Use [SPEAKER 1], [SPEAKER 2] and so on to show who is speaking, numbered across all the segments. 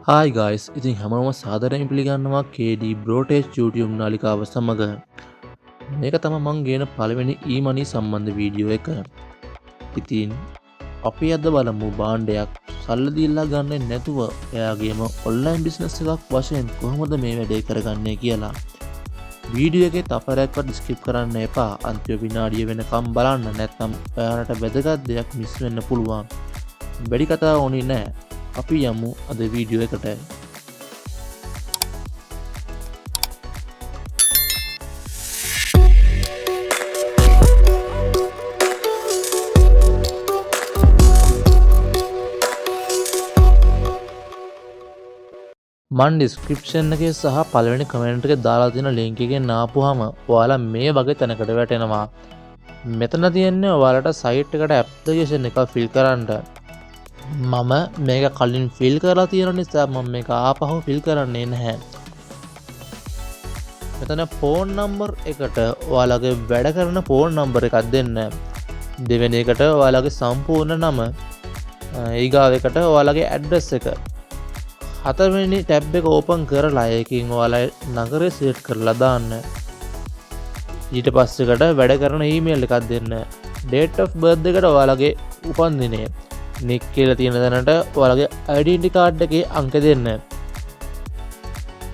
[SPEAKER 1] Hi guys, ඉතින් හැමෝම සාදරයෙන් පිළිගන්නවා KD Brotage YouTube නාලිකාව සමග. මේක තමයි මං ගේන පළවෙනි e-money සම්බන්ධ වීඩියෝ එක. ඉතින් අපි අද බලමු භාණ්ඩයක් සල්ලි දීලා ගන්නේ නැතුව එයාගේම online business එකක් වශයෙන් කොහොමද මේ වැඩේ කරගන්නේ කියලා. වීඩියෝ එකේ තපරයක්වත් skip කරන්න එපා. අන්තිම විනාඩිය වෙනකම් බලන්න, නැත්නම් ඔයාලට වැදගත් දෙයක් මිස් වෙන්න පුළුවන්. වැඩි කතා ඕනේ නැහැ. අපි යමු අද වීඩියෝ එකට. මන් ඩිස්ක්‍රිප්ෂන් එකේ සහ පළවෙනි කමෙන්ට් එකේ දාලා තියෙන link එකෙන් ආපුවාම ඔයාලා මේ වගේ තැනකට වැටෙනවා. මෙතන තියෙන්නේ ඔයාලට site එකට application එක fill කරන්න. මම මේක කලින් ෆිල් කරලා තියෙන නිසා මම මේක ආපහු ෆිල් කරන්නේ නැහැ. මෙතන ෆෝන් නම්බර් එකට ඔයාලගේ වැඩ කරන ෆෝන් නම්බර් එකක් දෙන්න. දෙවෙනි එකට ඔයාලගේ සම්පූර්ණ නම, ඊගාව එකට ඔයාලගේ ඇඩ්‍රස් එක. හතරවෙනි ටැබ් එක ඕපන් කරලා ඒකෙන් ඔයාලා නගරය සිලෙක්ට් කරලා දාන්න. ඊට පස්සේකට වැඩ කරන ඊමේල් එකක් දෙන්න. date of birth එකට ඔයාලගේ උපන්දිනය, නික් කියලා තියෙන තැනට ඔයාලගේ ඩෙන්ටි කාඩ් එකේ අංක දෙන්න.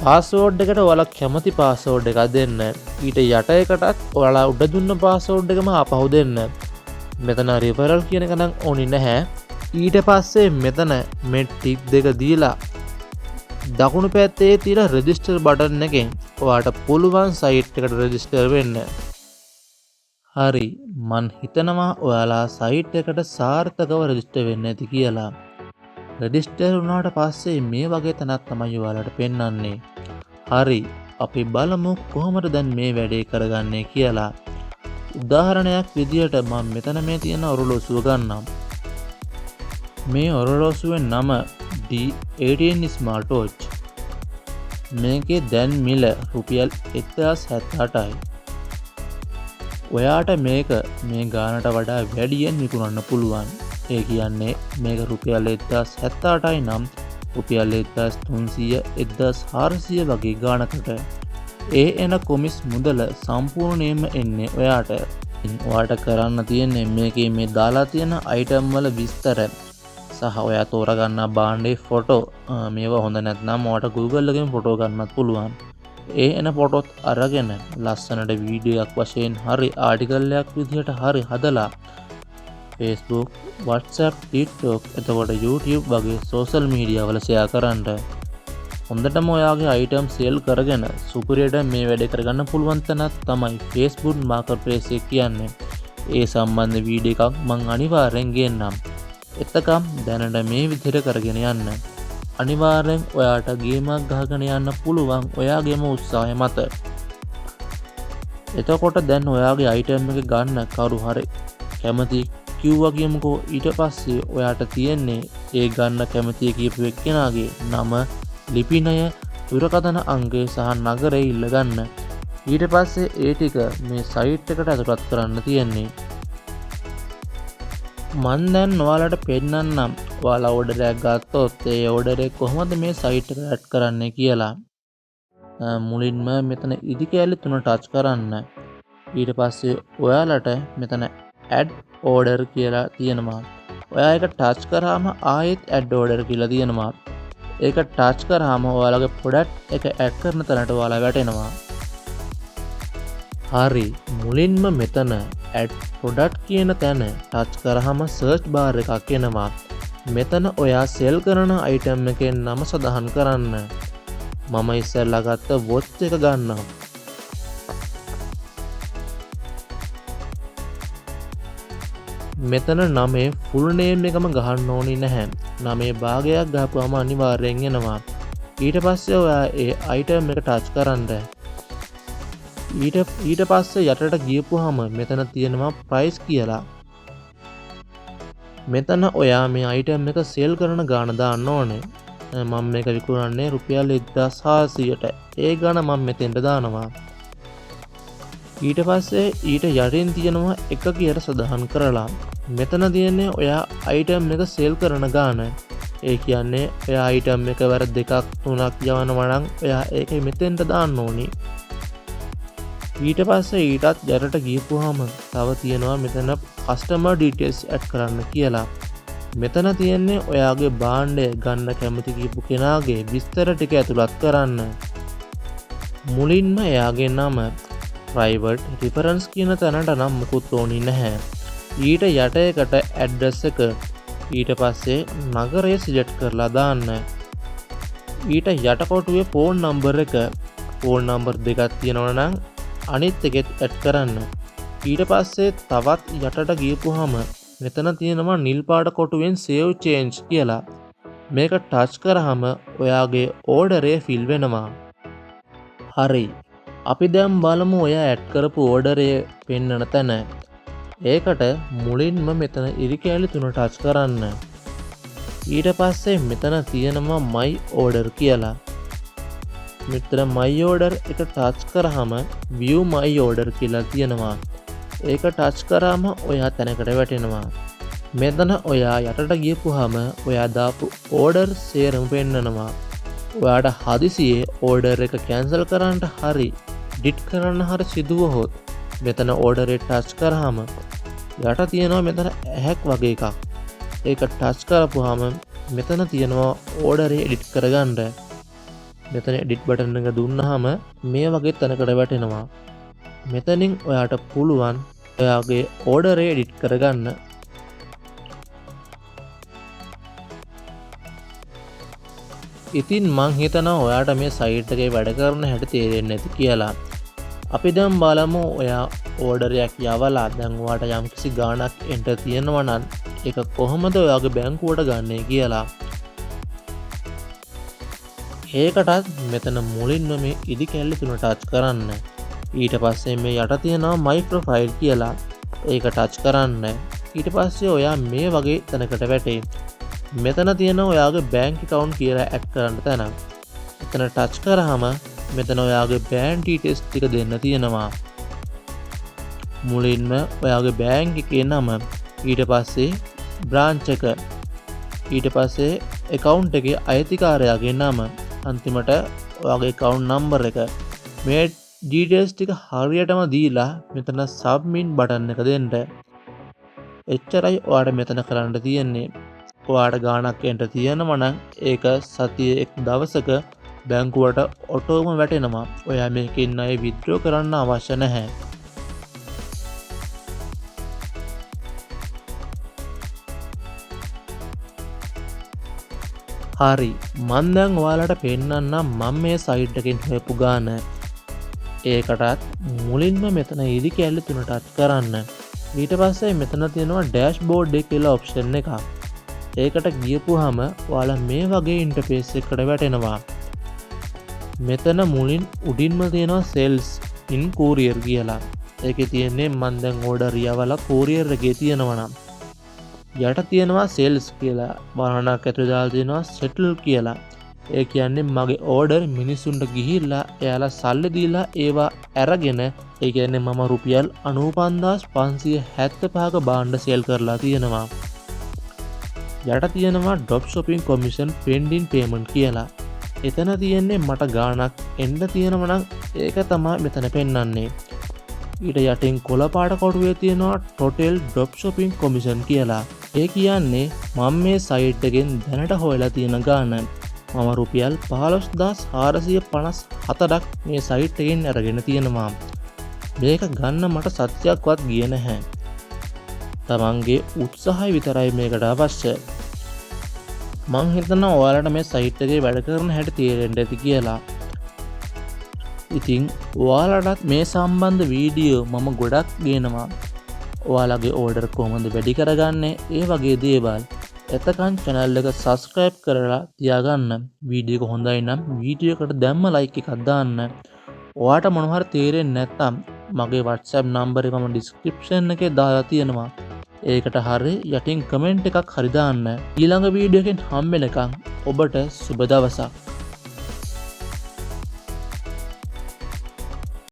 [SPEAKER 1] පාස්වර්ඩ් එකට ඔයාලා කැමති පාස්වර්ඩ් එකක් දෙන්න. ඊට යට එකටත් ඔයාලා උඩ දුන්න පාස්වර්ඩ් එකම ආපහු දෙන්න. මෙතන රිෆරල් කියන එක නම් ඕනි නැහැ. ඊට පස්සේ මෙතන මේ ටික් දෙක දීලා දකුණු පැත්තේ තියෙන රෙජිස්ටර් බටන් එකෙන් ඔයාලට පුළුවන් සයිට් එකට රෙජිස්ටර් වෙන්න. හරි, මන් හිතනවා ඔයාලා සයිට් එකට සාර්ථකව රෙජිස්ටර් වෙන්න ඇති කියලා. රෙජිස්ටර් වුණාට පස්සේ මේ වගේ තැනක් තමයි ඔයාලට පෙන්වන්නේ. හරි, අපි බලමු කොහොමද දැන් මේ වැඩේ කරගන්නේ කියලා. උදාහරණයක් විදියට මම මෙතන මේ තියෙන ඔරලෝසුව ගන්නම්. මේ ඔරලෝසුවේ නම D18 Smart Watch. මේකේ දැන් මිල රුපියල් 1078යි. ඔයාට මේක මේ ගානට වඩා වැඩියෙන් විකුණන්න පුළුවන්. ඒ කියන්නේ මේක රුපියල් 1078යි නම් රුපියල් 1300 1400 වගේ ගානකට ඒ එන කොමිස් මුදල සම්පූර්ණයෙන්ම එන්නේ ඔයාට. ඔයාට කරන්න තියෙන්නේ මේකේ මේ දාලා තියෙන අයිටම් වල විස්තර සහ ඔයා තෝරගන්න භාණ්ඩේ ෆොටෝ. මේවා හොඳ නැත්නම් ඔයාට Google එකෙන් ෆොටෝ ගන්නත් පුළුවන්. ඒ එන ෆොටෝත් අරගෙන ලස්සනට වීඩියෝ එකක් වශයෙන් හරි ආටිකල් එකක් විදිහට හරි හදලා Facebook, WhatsApp, TikTok, එතකොට YouTube වගේ සෝෂල් මීඩියා වල ෂෙයා කරන්න. හොඳටම ඔයාගේ අයිටම් සේල් කරගෙන සුපිරියට මේ වැඩේ කරගන්න පුළුවන් තැනක් තමයි Facebook Marketplace එක කියන්නේ. ඒ සම්බන්ධ වීඩියෝ එකක් මම අනිවාර්යෙන් ගේන්නම්. එතකම් දැනට මේ විදිහට කරගෙන යන්න. අනිවාර්යෙන් ඔයාට ගේමක් ගහගෙන යන්න පුළුවන් ඔයාගේම උත්සාහය මත. එතකොට දැන් ඔයාගේ අයිටම් එක ගන්න කවුරු හරි කැමති කිව්වා කියමුකෝ. ඊට පස්සේ ඔයාට තියෙන්නේ ඒ ගන්න කැමති කියපු එක්කෙනාගේ නම, ලිපිනය, දුරකථන අංකය සහ නගරය ඉල්ල ගන්න. ඊට පස්සේ ඒ ටික මේ සයිට් එකට ඇතුළත් කරන්න තියෙන්නේ. මන් දැන් ඔයාලට පෙන්නන්නම් ඔයාලා ඕඩර් එකක් ගත්තොත් ඒ ඕඩර් එක කොහොමද මේ සයිට් එකට ඇඩ් කරන්නේ කියලා. මුලින්ම මෙතන ඉදි කැලේ 3 ටච් කරන්න. ඊට පස්සේ ඔයාලට මෙතන ඇඩ් ඕඩර් කියලා තියෙනවා. ඔයා ඒක ටච් කරාම ආයෙත් ඇඩ් ඕඩර් කියලා තියෙනවා. ඒක ටච් කරාම ඔයාලගේ ප්‍රොඩක්ට් එක ඇඩ් කරන තැනට ඔයාලා වැටෙනවා. හරි, මුලින්ම මෙතන ඇඩ් ප්‍රොඩක්ට් කියන තැන ටච් කරාම සර්ච් බාර් එකක් එනවා. මෙතන ඔයා සෙල් කරන අයිටම් එකේ නම සඳහන් කරන්න. මම ඉස්සෙල්ලා ගත්ත වොච් එක ගන්නම්. මෙතන නමේ ෆුල් නේම් එකම ගහන්න ඕනි නැහැ. නමේ භාගයක් ගහපුවම අනිවාර්යෙන් එනවා. ඊට පස්සේ ඔයා ඒ අයිටම් එක ටච් කරන්න. ඊට පස්සේ යටට ගියපුවාම මෙතන තියෙනවා ප්‍රයිස් කියලා. මෙතන ඔයා මේ අයිටම් එක සේල් කරන ගාණ දාන්න ඕනේ. මම මේක විකුණන්නේ රුපියල් 1600ට. ඒ ගාණ මම මෙතෙන්ට දානවා. ඊට පස්සේ ඊට යටින් තියෙනවා එක කියලා සඳහන් කරලා මෙතන තියෙන්නේ ඔයා අයිටම් එක සේල් කරන ගාණ. ඒ කියන්නේ ඔයා අයිටම් එක වර 2ක් 3ක් යවනවා නම් ඔයා ඒක මෙතෙන්ට දාන්න ඕනි. ඊට පස්සේ ඊටත් යටට ගියපුවාම තව තියෙනවා මෙතන කස්ටමර් ඩීටේල්ස් ඇඩ් කරන්න කියලා. මෙතන තියෙන්නේ ඔයාගේ භාණ්ඩය ගන්න කැමති කියපු කෙනාගේ විස්තර ටික ඇතුළත් කරන්න. මුලින්ම එයාගේ නම, ප්‍රයිවට්, රිෆරන්ස් කියන තැනට නම් මුකුත් ඕනි නැහැ. ඊට යට එකට ඇඩ්‍රස් එක, ඊට පස්සේ නගරය සිලෙක්ට් කරලා දාන්න. ඊට යට කොටුවේ ෆෝන් නම්බර් එක, ෆෝන් නම්බර් දෙකක් තියෙනවා නම් අනිත් එකෙත් ඇඩ් කරන්න. ඊට පස්සේ තවත් යටට ගියපුවාම මෙතන තියෙනවා නිල් පාට කොටුවෙන් save change කියලා. මේක ටච් කරාම ඔයාගේ ඕඩරේ ෆිල් වෙනවා. හරි. අපි දැන් බලමු ඔයා ඇඩ් කරපු ඕඩරේ පෙන්වන තැන. ඒකට මුලින්ම මෙතන ඉරි කැලි 3 ටච් කරන්න. ඊට පස්සේ මෙතන තියෙනවා my order කියලා. මෙතන my order එක ටච් කරාම view my order කියලා තියෙනවා. ඒක ටච් කරාම ඔයා තැනකට වැටෙනවා. මෙතන ඔයා යටට ගියපුවාම ඔයා දාපු ඕඩර් සේරම පෙන්නනවා. ඔයාට හදිසියේ ඕඩර් එක කැන්සල් කරන්න හරි ඩිට් කරන්න හරි සිදුවහොත් මෙතන ඕඩරේ ටච් කරාම යට තියෙනවා මෙතන ඇහැක් වගේ එකක්. ඒක ටච් කරපුවාම මෙතන තියෙනවා ඕඩරේ එඩිට් කරගන්න. මෙතන එඩිට් බටන් එක දුන්නාම මේ වගේ තැනකට වැටෙනවා. මෙතනින් ඔයාට පුළුවන් ඔයාගේ ඕඩරේ එඩිට් කරගන්න. ඉතින් මං හිතනවා ඔයාට මේ සයිට් එකේ වැඩ කරන හැටි තේරෙන්නේ නැති කියලා. අපි දැන් බලමු ඔයා ඕඩරයක් යවලා දැන් ඔයාට යම්කිසි ගාණක් එන්ටර් තියෙනවා නම් ඒක කොහොමද ඔයාගේ බැංකුවට ගන්නෙ කියලා. ඒකටත් මෙතන මුලින්ම මේ ඉදි කැල්ල 3 ටච් කරන්න. ඊට පස්සේ මේ යට තියෙනවා my profile කියලා. ඒක ටච් කරන්න. ඊට පස්සේ ඔයා මේ වගේ තැනකට වැටේ. මෙතන තියෙනවා ඔයාගේ බැංක් account කියලා ඇඩ් කරන්න තැන. එතන ටච් කරාම මෙතන ඔයාගේ බැංක් ඩීටේල්ස් ටික දෙන්න තියෙනවා. මුලින්ම ඔයාගේ බැංක් එකේ නම, ඊට පස්සේ බ්‍රාන්ච් එක, ඊට පස්සේ account එකේ අයිතිකාරයාගේ නම, අන්තිමට ඔයාගේ account number එක. මේ ඩීටේල්ස් ටික හරියටම දීලා මෙතන submit බටන් එක දෙන්න. එච්චරයි ඔයාට මෙතන කරන්න තියෙන්නේ. ඔයාට ගාණක් එන්න තියෙනවා නම් ඒක සතියේ එක් දවසක බැංකුවට ඔටෝම වැටෙනවා. ඔයා මේකෙන් අය විත්ඩ්‍රෝ කරන්න අවශ්‍ය නැහැ. හරි, මම දැන් ඔයාලට පෙන්නන්නම් මම මේ සයිට් එකෙන් හොයපු ගාන. ඒකටත් මුලින්ම මෙතන ඉදි කැල්ල 3 ටච් කරන්න. ඊට පස්සේ මෙතන තියෙනවා ඩෑෂ්බෝඩ් එක කියලා ඔප්ෂන් එකක්. ඒකට ගියපුවාම ඔයාලා මේ වගේ ඉන්ටර්ෆේස් එකකට වැටෙනවා. මෙතන මුලින් උඩින්ම තියෙනවා sales in courier කියලා. ඒකේ තියෙන්නේ මම දැන් ඕඩර් යවලා courier එකේ තියෙනවා නම්. යට තියෙනවා sales කියලා. වරණක් ඇතුලේ දාලා තියෙනවා settle කියලා. ඒ කියන්නේ මගේ ඕඩර් මිනිස්සුන්ට ගිහිල්ලා එයාලා සල්ලි දීලා ඒවා අරගෙන, ඒ කියන්නේ මම රුපියල් 95575ක භාණ්ඩ සේල් කරලා තියෙනවා. යට තියෙනවා drop shopping commission pending payment කියලා. එතන තියෙන්නේ මට ගාණක් එන්න තියෙනවා නම් ඒක තමයි මෙතන පෙන්වන්නේ. ඊට යටින් කොළ පාට කොටුවේ තියෙනවා total drop shopping commission කියලා. ඒ කියන්නේ මම මේ සයිට් එකෙන් දැනට හොයලා තියෙන ගාණ. මම රුපියල් 15457ක් මේ සයිට් එකෙන් අරගෙන තියෙනවා. මේක ගන්න මට සත්‍යයක්වත් ගියේ නැහැ. තමන්ගේ උත්සාහය විතරයි මේකට අවශ්‍ය. මං හිතනවා ඔයාලට මේ සයිට් එකේ වැඩ කරන හැටි තේරෙන්න ඇති කියලා. ඉතින් ඔයාලටත් මේ සම්බන්ධ වීඩියෝ මම ගොඩක් ගේනවා. ඔයාලගේ ඕඩර් කොහොමද වැඩි කරගන්නේ, ඒ වගේ දේවල්. එතකන් channel එක subscribe කරලා තියාගන්න. වීඩියෝ එක හොඳයි නම් වීඩියෝ එකට දැම්ම like එකක් දාන්න. ඔයාට මොනවා හරි තේරෙන්නේ නැත්නම් මගේ WhatsApp number එක මම description එකේ දාලා තියෙනවා. ඒකට හරි යටින් කමෙන්ට් එකක් හරි දාන්න. ඊළඟ වීඩියෝ එකෙන් හම්බෙනකම් ඔබට සුබ දවසක්.